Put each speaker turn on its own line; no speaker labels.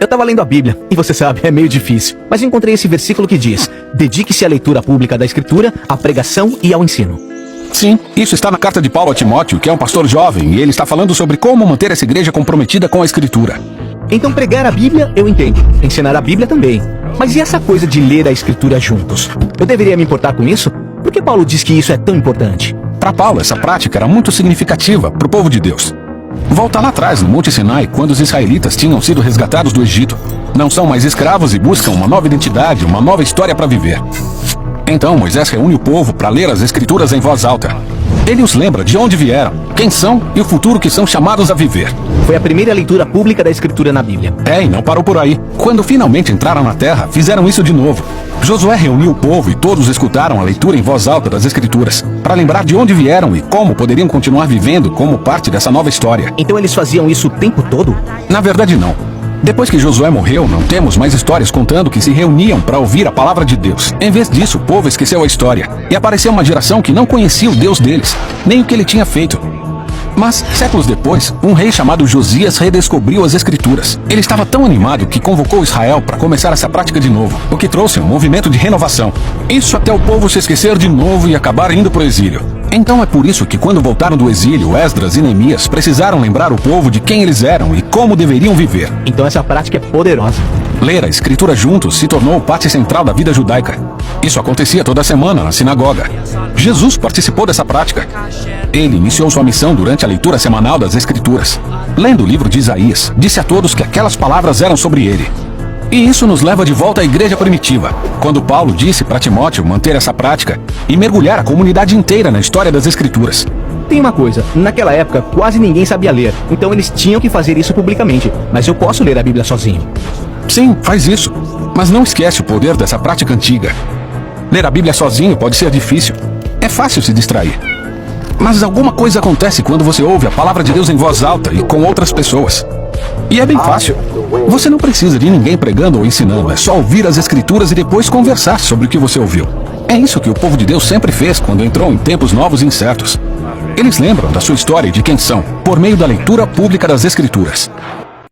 Eu tava lendo a Bíblia, e você sabe, é meio difícil. Mas encontrei esse versículo que diz: dedique-se à leitura pública da Escritura, à pregação e ao ensino.
Sim, isso está na carta de Paulo a Timóteo, que é um pastor jovem, e ele está falando sobre como manter essa igreja comprometida com a Escritura.
Então pregar a Bíblia, eu entendo. Ensinar a Bíblia também. Mas e essa coisa de ler a Escritura juntos? Eu deveria me importar com isso? Por que Paulo diz que isso é tão importante?
Para Paulo, essa prática era muito significativa para o povo de Deus. Volta lá atrás, no Monte Sinai, quando os israelitas tinham sido resgatados do Egito. Não são mais escravos e buscam uma nova identidade, uma nova história para viver. Então Moisés reúne o povo para ler as Escrituras em voz alta. Ele os lembra de onde vieram, quem são e o futuro que são chamados a viver.
Foi a primeira leitura pública da Escritura na Bíblia.
E não parou por aí. Quando finalmente entraram na terra, fizeram isso de novo. Josué reuniu o povo e todos escutaram a leitura em voz alta das Escrituras, para lembrar de onde vieram e como poderiam continuar vivendo como parte dessa nova história.
Então eles faziam isso o tempo todo?
Na verdade, não. Depois que Josué morreu, não temos mais histórias contando que se reuniam para ouvir a palavra de Deus. Em vez disso, o povo esqueceu a história, e apareceu uma geração que não conhecia o Deus deles, nem o que ele tinha feito. Mas, séculos depois, um rei chamado Josias redescobriu as Escrituras. Ele estava tão animado que convocou Israel para começar essa prática de novo, o que trouxe um movimento de renovação. Isso até o povo se esquecer de novo e acabar indo para o exílio. Então é por isso que quando voltaram do exílio, Esdras e Neemias precisaram lembrar o povo de quem eles eram e como deveriam viver.
Então essa prática é poderosa.
Ler a Escritura juntos se tornou parte central da vida judaica. Isso acontecia toda semana na sinagoga. Jesus participou dessa prática. Ele iniciou sua missão durante a leitura semanal das Escrituras. Lendo o livro de Isaías, disse a todos que aquelas palavras eram sobre ele. E isso nos leva de volta à igreja primitiva, quando Paulo disse para Timóteo manter essa prática e mergulhar a comunidade inteira na história das Escrituras.
Tem uma coisa, naquela época quase ninguém sabia ler, então eles tinham que fazer isso publicamente, mas eu posso ler a Bíblia sozinho.
Sim, faz isso, mas não esquece o poder dessa prática antiga. Ler a Bíblia sozinho pode ser difícil, é fácil se distrair. Mas alguma coisa acontece quando você ouve a palavra de Deus em voz alta e com outras pessoas. E é bem fácil. Você não precisa de ninguém pregando ou ensinando, é só ouvir as Escrituras e depois conversar sobre o que você ouviu. É isso que o povo de Deus sempre fez quando entrou em tempos novos e incertos. Eles lembram da sua história e de quem são, por meio da leitura pública das Escrituras.